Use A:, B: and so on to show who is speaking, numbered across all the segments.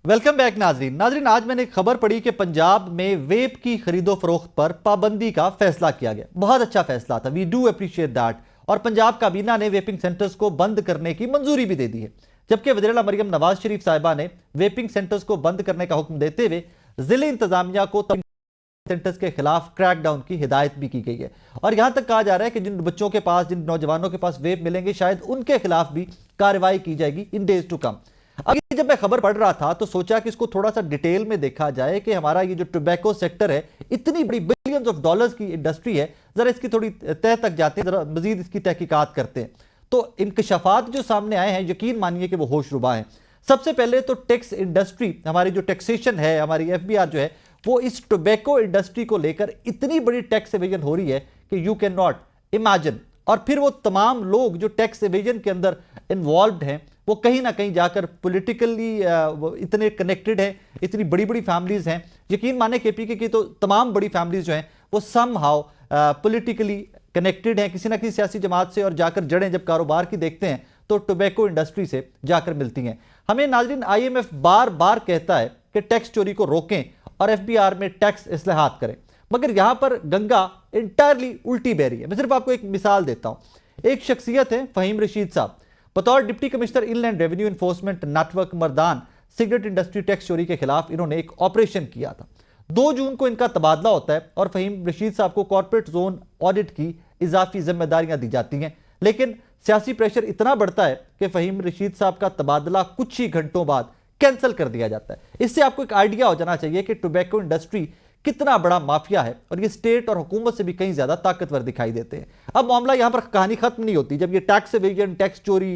A: Welcome back नाजरीन। आज मैंने एक खबर पढ़ी कि पंजाब में वेप की खरीदो फरोख्त पर पाबंदी का फैसला किया गया। बहुत अच्छा फैसला था, वी डू अप्रिशिएट दैट। और पंजाब काबीना ने वेपिंग सेंटर्स को बंद करने की मंजूरी भी दे दी है, जबकि वज़ीर-ए-आला मरियम नवाज शरीफ साहिबा ने वेपिंग सेंटर्स को बंद करने का हुक्म देते हुए जिले इंतजामिया को सेंटर्स के खिलाफ क्रैकडाउन की हिदायत भी की गई है। और यहां तक कहा जा रहा है कि जिन बच्चों के पास, जिन नौजवानों के पास वेप मिलेंगे, शायद उनके खिलाफ भी कार्रवाई की जाएगी इन डेज टू कम। अभी जब मैं खबर पढ़ रहा था तो सोचा कि इसको थोड़ा सा डिटेल में देखा जाए कि हमारा ये जो टोबैको सेक्टर है, इतनी बड़ी बिलियंस ऑफ डॉलर्स की इंडस्ट्री है, जरा इसकी थोड़ी तह तक जाते हैं, जरा मजीद इसकी तहकीकात करते हैं। तो इंकशाफात जो सामने आए हैं, यकीन मानिए कि वो होशरुबा हैं। सबसे पहले तो टैक्स इंडस्ट्री, हमारी जो टैक्सेशन है, हमारी एफबीआर जो है, वो इस टोबैको इंडस्ट्री को लेकर इतनी बड़ी टैक्स एवेजन हो रही है कि यू कैन नॉट इमेजिन। और फिर वो तमाम लोग जो टैक्स एवेजन के अंदर इन्वॉल्व हैं, वो कहीं ना कहीं जाकर पॉलिटिकली इतने कनेक्टेड हैं, इतनी बड़ी बड़ी फैमिलीज हैं। यकीन माने केपीके की तो तमाम बड़ी फैमिलीज जो हैं वो सम हाउ पॉलिटिकली कनेक्टेड हैं किसी ना किसी सियासी जमात से, और जाकर जड़ें जब कारोबार की देखते हैं तो टोबैको इंडस्ट्री से जाकर मिलती हैं। हमें नाज़रीन IMF बार बार कहता है कि टैक्स चोरी को रोकें और FBR में टैक्स इस्लाहात करें, मगर यहां पर गंगा इंटायरली उल्टी बह रही है। मैं सिर्फ आपको एक मिसाल देता हूं। एक शख्सियत है फ़हीम रशीद साहब, बतौर deputy commissioner inland revenue enforcement network Mardan cigarette industry tax चोरी के खिलाफ इन्होंने एक ऑपरेशन किया था। 2 जून को इनका तबादला होता है और फ़हीम रशीद साहब को कॉर्पोरेट जोन ऑडिट की इजाफी जिम्मेदारियां दी जाती हैं। लेकिन सियासी प्रेशर इतना बढ़ता है कि फ़हीम रशीद साहब का तबादला कुछ ही घंटों बाद कैंसिल कर दिया जाता है। इससे आपको एक आइडिया हो जाना चाहिए कि टोबैको इंडस्ट्री कितना बड़ा माफिया है, और ये स्टेट और हुकूमत से भी कहीं ज्यादा ताकतवर दिखाई देते हैं। अब मामला यहां पर कहानी खत्म नहीं होती। जब ये टैक्स एवेजन, टैक्स चोरी,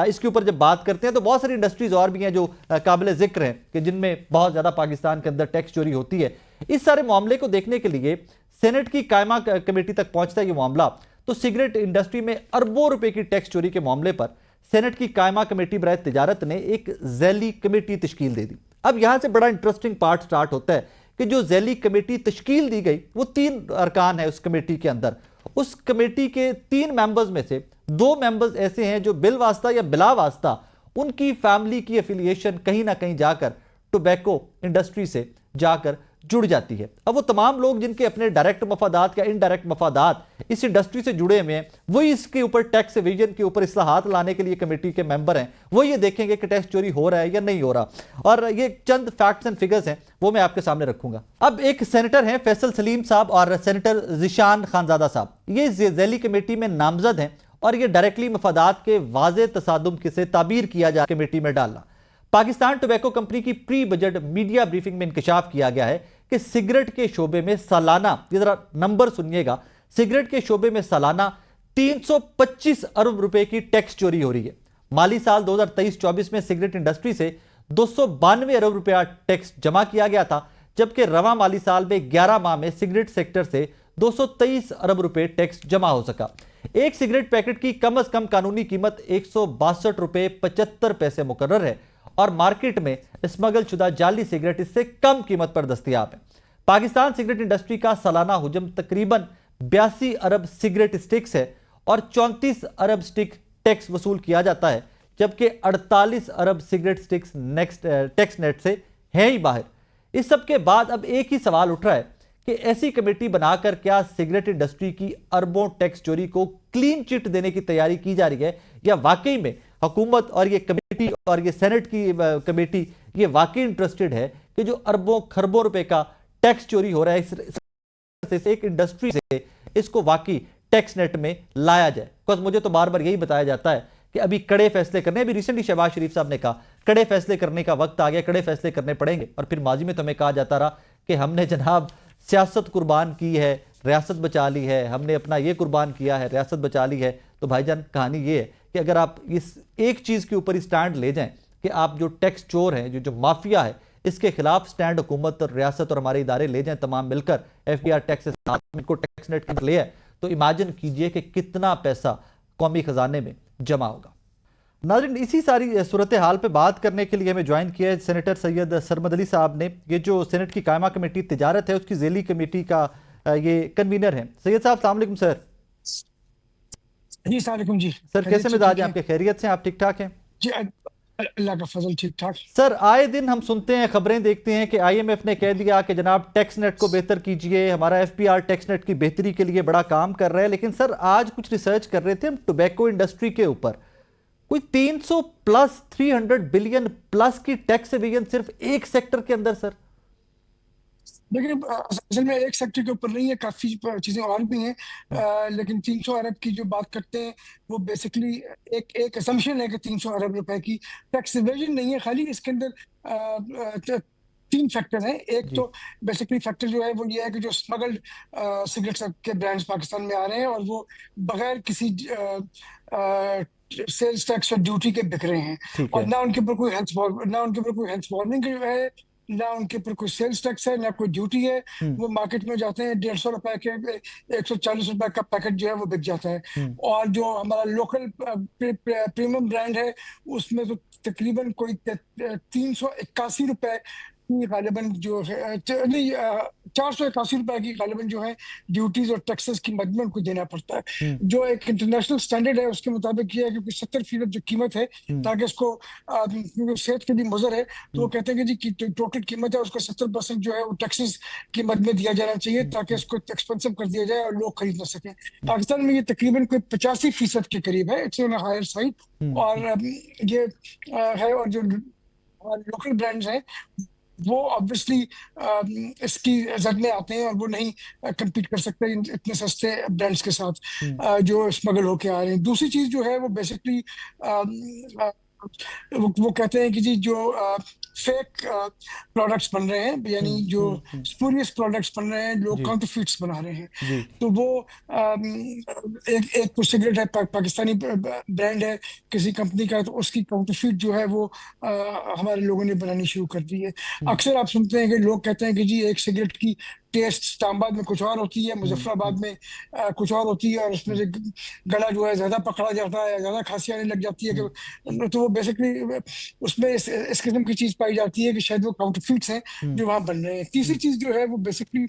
A: इसके ऊपर जब बात करते हैं तो बहुत सारी इंडस्ट्रीज और भी हैं जो काबिल जिक्र हैं कि जिनमें बहुत ज्यादा पाकिस्तान के अंदर टैक्स चोरी होती है। इस सारे मामले को देखने के लिए सेनेट की कायमा कमेटी तक पहुंचता है ये मामला। तो सिगरेट इंडस्ट्री में अरबों रुपए की टैक्स चोरी के मामले पर सेनेट की कायमा कमेटी बराए तिजारत ने एक जैली कमेटी तश्कील दे दी। अब यहां से बड़ा इंटरेस्टिंग पार्ट स्टार्ट होता है कि जो जैली कमेटी तश्कील दी गई, वो 3 अरकान है उस कमेटी के अंदर। उस कमेटी के 3 मेंबर्स में से 2 मेंबर्स ऐसे हैं जो बिल वास्ता या बिला वास्ता उनकी फैमिली की एफिलिएशन कहीं ना कहीं जाकर टोबैको इंडस्ट्री से जाकर जुड़ जाती है। अब वो तमाम लोग जिनके अपने डायरेक्ट मफादात या इनडायरेक्ट मफादात इस इंडस्ट्री से जुड़े हुए हैं, वही इसके ऊपर टैक्स एवेजन के ऊपर इस्लाहात लाने के लिए कमेटी के मेंबर हैं। वो ये देखेंगे कि टैक्स चोरी हो रहा है या नहीं हो रहा। और ये चंद फैक्ट्स एंड फिगर्स हैं, वो मैं आपके सामने रखूंगा। अब एक सेनेटर हैं फैसल सलीम साहब और सेनेटर जिशान खानजादा साहब, ये जैली कमेटी में नामजद हैं, और ये डायरेक्टली मफादात के वाज़े तसादुम से ताबीर किया जा कमेटी में डालना। पाकिस्तान टोबैको कंपनी की प्री बजट मीडिया ब्रीफिंग में इंकशाफ किया गया है कि सिगरेट के शोबे में सालाना, ये जरा नंबर सुनिएगा, सिगरेट के शोबे में सालाना 325 अरब रुपए की टैक्स चोरी हो रही है। माली साल 2023-24 में सिगरेट इंडस्ट्री से 292 अरब रुपया टैक्स जमा किया गया था, जबकि रवा माली साल में 11 माह में सिगरेट सेक्टर से 223 अरब रुपए टैक्स जमा हो सका। एक सिगरेट पैकेट की कम से कम कानूनी कीमत 162 रुपए 75 पैसे मुकर्रर है, और मार्केट में स्मगल शुदा जाली सिगरेट इससे कम कीमत पर दस्तयाब है। पाकिस्तान सिगरेट इंडस्ट्री का सालाना हुजम तकरीबन 82 अरब सिगरेट स्टिक्स है, और 34 अरब स्टिक टैक्स वसूल किया जाता है, जबकि 48 अरब सिगरेट स्टिक्स टैक्स नेट से हैं ही बाहर। इस सब के बाद अब एक ही सवाल उठ रहा है कि ऐसी कमेटी बनाकर क्या सिगरेट इंडस्ट्री की अरबों टैक्स चोरी को क्लीन चिट देने की तैयारी की जा रही है, या वाकई में हुकूमत और ये कमेटी और ये सेनेट की कमेटी ये वाकई इंटरेस्टेड है कि जो अरबों खरबों रुपए का टैक्स चोरी हो रहा है इस एक इंडस्ट्री से, इसको वाकई टैक्स नेट में लाया जाए। बिकॉज मुझे तो बार बार यही बताया जाता है कि अभी कड़े फैसले करने, अभी रिसेंटली शहबाज शरीफ साहब ने कहा कड़े फैसले करने का वक्त आ गया, कड़े फैसले करने पड़ेंगे। और फिर माजी में तो हमें कहा जाता रहा कि हमने जनाब सियासत कुर्बान की है, रियासत बचा ली है, हमने अपना ये कुर्बान किया है, रियासत बचा ली है। तो भाईजान कहानी ये है कि अगर आप इस एक चीज़ के ऊपर स्टैंड ले जाएं कि आप जो टैक्स चोर हैं, जो माफिया है, इसके खिलाफ स्टैंड हुकूमत और रियासत और हमारे इदारे ले जाएं तमाम मिलकर, FBR टैक्स को टैक्स नेट ले है, तो इमेजिन कीजिए कि कितना पैसा कौमी खजाने में जमा होगा। नाज़रीन, इसी सारी सूरत हाल पे बात करने के लिए हमें ज्वाइन किया है सेनेटर सैयद सरमद अली साहब ने। ये जो सेनेट की कायमा कमेटी तिजारत है उसकी ज़ैली कमेटी का ये कन्वीनर हैं। सैयद साहब अस्सलाम वालेकुम सर।
B: जी अस्सलाम वालेकुम जी
A: सर, कैसे मिजाज है आपके? खैरियत से? आप ठीक ठाक हैं?
B: जी अल्लाह का फजल ठीक ठाक।
A: सर, आए दिन हम सुनते हैं, खबरें देखते हैं कि आईएमएफ ने कह दिया कि जनाब टैक्स नेट को बेहतर कीजिए, हमारा एफपीआर टैक्स नेट की बेहतरी के लिए बड़ा काम कर रहा है। लेकिन सर, आज कुछ रिसर्च कर रहे थे हम टोबैको इंडस्ट्री के ऊपर, कोई 300 प्लस 300 बिलियन प्लस की टैक्स एविजन सिर्फ एक सेक्टर के अंदर सर।
B: लेकिन असल में एक सेक्टर के ऊपर नहीं है, काफी चीजें और भी हैं। लेकिन 300 अरब की जो बात करते हैं वो बेसिकली एक एक असम्पशन है कि 300 अरब रुपए की टैक्स इवेजन नहीं है खाली। इसके अंदर तीन फैक्टर हैं। एक तो बेसिकली फैक्टर जो है वो ये है कि जो स्मगल्ड सिगरेट्स के ब्रांड्स पाकिस्तान में आ रहे हैं और वो बगैर किसी सेल्स टैक्स और ड्यूटी के बिक रहे हैं, और ना उनके ऊपर कोई हेल्थ वार्निंग है, ना उनके ऊपर कोई सेल्स टैक्स है, ना कोई ड्यूटी है। वो मार्केट में जाते हैं 150 रुपए के 140 रुपए का पैकेट जो है वो बिक जाता है। और जो हमारा लोकल प्रीमियम ब्रांड है उसमें तो तकरीबन कोई 381 रुपए की गालिबन जो है, नहीं 481 रुपए की गालिबन जो है ड्यूटीज और टैक्सेस की मद में उनको देना पड़ता है। जो एक इंटरनेशनल स्टैंडर्ड है उसके मुताबिक ये है कि 70% जो कीमत है, ताकि इसको क्योंकि सेहत के लिए मुजर है, तो वो कहते हैं कि जी की टोटल कीमत है उसको 70% जो है वो टैक्सेस की मद में दिया जाना चाहिए, ताकि इसको एक्सपेंसिव कर दिया जाए और लोग खरीद ना सकें। पाकिस्तान में ये तकरीबन कोई 85% के करीब है, इट्स ऑन हायर साइड। और ये है, और जो लोकल ब्रांड्स हैं वो ऑब्वियसली इसकी जद में आते हैं और वो नहीं compete कर सकते इतने सस्ते ब्रांड्स के साथ जो स्मगल होके आ रहे हैं। दूसरी चीज जो है वो बेसिकली वो कहते हैं कि जी जो फेक प्रोडक्ट्स बन रहे हैं, यानी जो स्पूरियस प्रोडक्ट्स बन रहे हैं, लोग काउंटरफीट्स बना रहे हैं। तो वो एक सिगरेट है, पाकिस्तानी ब्रांड है किसी कंपनी का, तो उसकी काउंटरफीट जो है वो हमारे लोगों ने बनानी शुरू कर दी है। अक्सर आप सुनते हैं कि लोग कहते हैं कि जी एक सिगरेट की टेस्ट इस्लामाबाद में कुछ और होती है, मुजफ्फराबाद में कुछ और होती है, और उसमें से गला जो है ज्यादा पकड़ा जाता है, ज्यादा खांसी आने लग जाती है कि, तो वो बेसिकली उसमें इस किस्म की चीज पाई जाती है कि शायद वो काउंटरफीट्स हैं जो वहां बन रहे हैं। तीसरी चीज जो है वो बेसिकली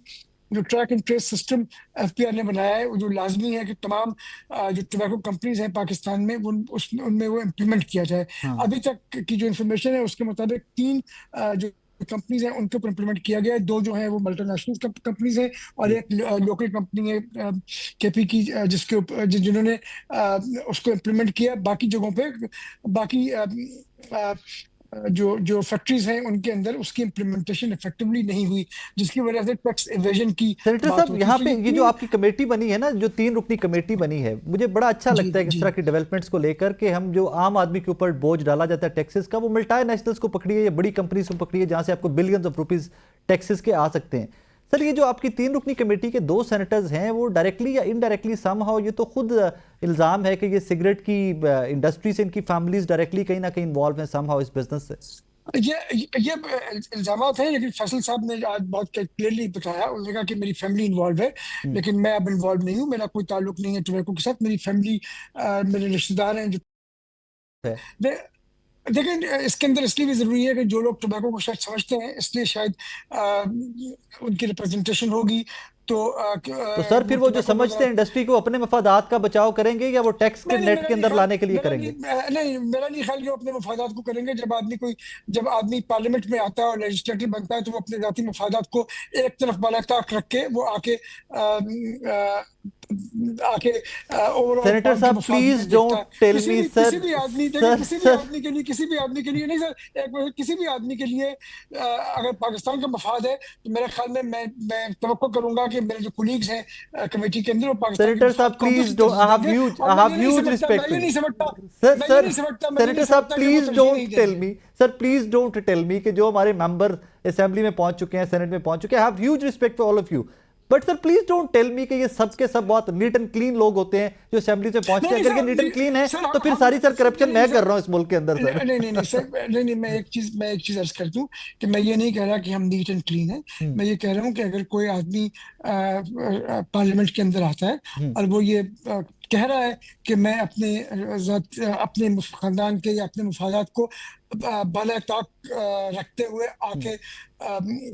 B: जो track and trace system FPR ने बनाया है, वो जो लाजमी है कि तमाम जो टोबैको कंपनीज हैं पाकिस्तान में उनमें वो इम्प्लीमेंट किया जाए। अभी तक की जो इन्फॉर्मेशन है उसके मुताबिक 3 जो कंपनीज हैं उनके ऊपर इम्प्लीमेंट किया गया है। 2 जो हैं वो मल्टीनेशनल कंपनीज हैं और एक लोकल कंपनी है केपी की, जिसके ऊपर जिन्होंने उसको इम्प्लीमेंट किया। बाकी जगहों पे बाकी जो फैक्ट्रीज हैं उनके अंदर उसकी इम्प्लीमेंटेशन इफेक्टिवली नहीं हुई, जिसकी वजह से टैक्स इवेजन की
A: सेनेटर साहब, यहाँ पे ये जो आपकी कमेटी बनी है ना, जो 3 रुकनी कमेटी बनी है, मुझे बड़ा अच्छा लगता है कि इस तरह की डेवलपमेंट्स को लेकर के हम जो आम आदमी के ऊपर बोझ डाला जाता है टैक्सेस का, वो मल्टीनेशनल्स को पकड़िए या बड़ी कंपनीज को पकड़िए जहां से आपको बिलियंस ऑफ रुपीज टैक्सेस के आ सकते हैं। सर, ये जो आपकी 3 रुकनी कमेटी के 2 सेनेटर्स हैं, वो डायरेक्टली या इनडायरेक्टली समहाउ, ये तो खुद इल्जाम है कि ये सिगरेट की इंडस्ट्री से इनकी फैमिलीज डायरेक्टली कहीं ना कहीं इन्वॉल्व हैं समहाउ इस बिजनेस से।
B: ये इल्जाम हैं, लेकिन फैसल साहब ने आज बहुत क्लियरली बताया। उन्होंने कहा कि मेरी फैमिली इन्वॉल्व है, लेकिन मैं अब इन्वॉल्व नहीं हूँ, मेरा कोई ताल्लुक नहीं है टोबैको के साथ। मेरी फैमिली मेरे रिश्तेदार हैं जो लेकिन इसके अंदर इसलिए भी जरूरी है कि जो लोग टोबैको को शायद समझते हैं, इसलिए शायद उनकी रिप्रेजेंटेशन होगी। तो
A: सर फिर वो जो समझते हैं इंडस्ट्री को अपने मफादात का बचाव करेंगे या वो टैक्स के नेट के अंदर लाने के लिए करेंगे?
B: नहीं, मेरा नहीं ख्याल कि वो अपने मफादात को करेंगे। जब आदमी पार्लियामेंट में आता है और लेजिस्लेटिव बनता है, तो वो अपने जाती मफादात को एक तरफ बालाताक रख के वो आके
A: सेनेटर साहब please don't tell me sir,
B: किसी भी आदमी के लिए नहीं सर, किसी भी आदमी के लिए अगर पाकिस्तान का मफाद है, तो मेरे ख्याल में मैं तवक्को करूंगा कि मेरे जो कुलीग्स हैं कमेटी के अंदर वो पाकिस्तान
A: सेनेटर साहब please don't, I have huge respect.
B: मैं नहीं समझता
A: सेनेटर साहब please don't tell me sir, please don't tell me कि जो हमारे मेंबर असेंबली में पहुंच चुके हैं, सेनेट में पहुंच चुके हैं, I have huge respect for all of you, but sir please don't tell me कि ये सब के सब बहुत नीट एंड क्लीन लोग होते हैं जो असेंबली से पहुंचते हैं। अगर ये नीट एंड क्लीन है तो फिर सारी सर करप्शन मैं कर रहा हूं इस मुल्क के अंदर सर।
B: नहीं सर, नहीं, मैं एक चीज अर्ज कर दूं कि मैं ये नहीं कह रहा कि हम नीट एंड क्लीन है। मैं ये कह रहा हूं कि अगर कोई आदमी पार्लियामेंट के अंदर आता है और वो ये कह रहा है कि मैं अपने खानदान के या अपने मफादात को बालाताक रखते हुए आके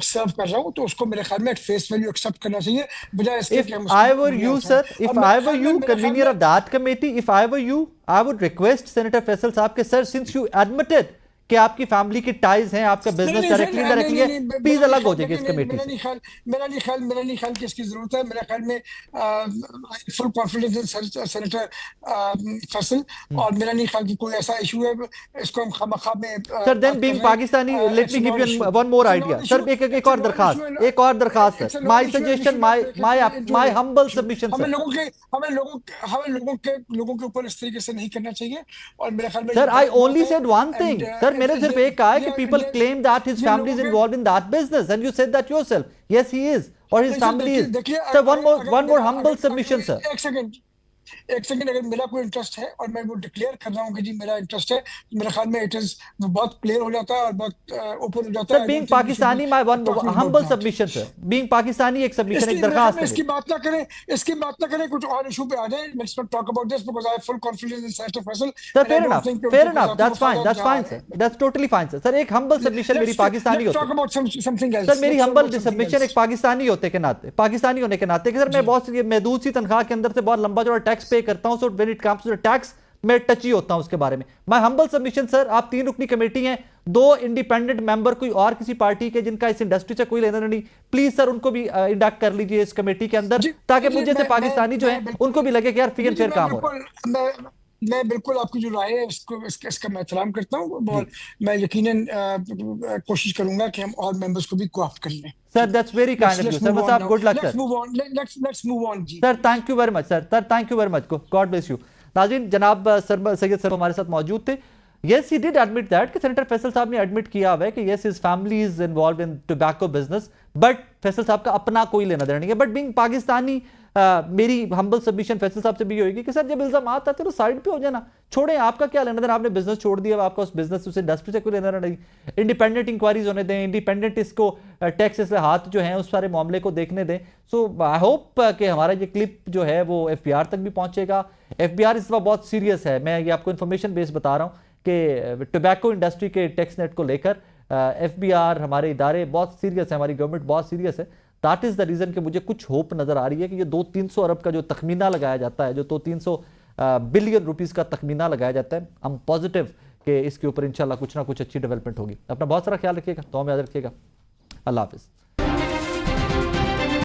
B: सर्व कर रहा हूं, तो उसको मेरे ख्याल में फेस वैल्यू एक्सेप्ट करना चाहिए, बजाय इसके कि हम
A: If I were you sir, if I were you convener of that committee, if I were you, I would request Senator Faisal साहब के, sir, since you admitted कि आपकी फैमिली की टाइज हैं, आपका बिजनेस डायरेक्टली डायरेक्टली है, please अलग हो जाएगी इस कमेटी से।
B: मेरा नहीं ख्याल कि इसकी जरूरत है। मेरे ख्याल में full confidence in senator Faisal, और मेरा नहीं ख्याल कि कोई ऐसा इशू है इसको हम खामखा में
A: sir then being Pakistani, let me give you one more idea sir. एक और दरखास्त sir, my suggestion, my humble submission sir.
B: लोगों के ऊपर इस तरीके से नहीं करना चाहिए। और मेरे ख्याल में
A: sir I only said one thing sir, मैंने सिर्फ एक कहा है कि people claim that his family is involved in that business and you said that yourself, yes he is और his family is. Sir one more humble submission sir.
B: एक second, अगर मेरा कोई इंटरेस्ट है और मैं वो डिक्लेयर कर रहा हूँ कि जी मेरा इंटरेस्ट है, तो मेरे ख्याल में इट इज बहुत क्लियर हो जाता है और बहुत ओपन हो जाता है।
A: Sir being Pakistani, my one humble submission sir, being Pakistani एक सबमिशन, एक दरखास्त है।
B: इसकी बात ना करें, कुछ और इशू पे आ जाए। Let's not talk about this because I have full confidence in senator Faisal.
A: Sir fair enough, that's fine sir, that's totally fine sir. Sir एक हम्बल सबमिशन मेरी पाकिस्तानी होती
B: talk about something else.
A: Sir, मेरी humble submission एक पाकिस्तानी होते के नाते, पाकिस्तानी होने के नाते कि सर मैं बहुत महदूद सी तनख्वाह के अंदर से बहुत लंबा चौड़ा टैक्स पे करता हूं, so when it comes to the tax मैं टची होता हूं उसके बारे में। माय हम्बल सबमिशन सर, आप 3 रुकनी कमेटी हैं, 2 इंडिपेंडेंट मेंबर कोई और किसी पार्टी के जिनका इस इंडस्ट्री से कोई लेना नहीं, प्लीज सर उनको भी इंडक्ट कर लीजिए इस कमेटी के अंदर, ताकि मुझे से पाकिस्तानी जो है उनको भी लगे कि यार फ्री एंड फेयर काम हो रहा है।
B: मैं बिल्कुल आपकी जो राय है इसका मैं एहतराम करता हूँ, और मैं यकीनन कोशिश करूंगा कि हम और मेंबर्स को भी कोऑप्ट कर लें।
A: Sir that's very kind of you sir, बस आप good luck sir.
B: Let's move on जी
A: sir, thank you very much sir, thank you very much, God bless you. नाज़रीन, जनाब सैयद सर हमारे साथ मौजूद थे। Yes he did admit that कि सेनेटर फैसल साहब ने एडमिट किया हुआ है कि yes his family is involve in tobacco business, but Faisal साहब का अपना कोई लेना देना नहीं है। बट बीइंग पाकिस्तानी मेरी हम्बल सबमिशन फैसल साहब से भी होगी कि सर जब इल्जाम आते हैं तो साइड पे हो जाना, छोड़ें, आपका क्या लेना देना, आपने बिजनेस छोड़ दिया, आपका उस बिजनेस उस इंडस्ट्री से कोई लेना देना नहीं। इंडिपेंडेंट इंक्वायरीज होने दें, इंडिपेंडेंट इसको टैक्स से हाथ जो है उस सारे मामले को देखने दें। सो आई होप कि हमारा ये क्लिप जो है वो FBI तक भी पहुंचेगा। FBI इस वक्त बहुत सीरियस है, मैं ये आपको इन्फॉर्मेशन बेस बता रहा हूँ कि टोबैको इंडस्ट्री के टैक्स नेट को लेकर FBI हमारे इदारे बहुत सीरियस है, हमारी गवर्नमेंट बहुत सीरियस है। दैट इज द रीजन कि मुझे कुछ होप नजर आ रही है कि ये 200-300 अरब का जो तखमीना लगाया जाता है, जो 200-300 बिलियन रुपीस का तखमीना लगाया जाता है, हम पॉजिटिव कि इसके ऊपर इंशाल्लाह कुछ ना कुछ अच्छी डेवलपमेंट होगी। अपना बहुत सारा ख्याल रखिएगा, तो याद रखिएगा। अल्लाह हाफिज।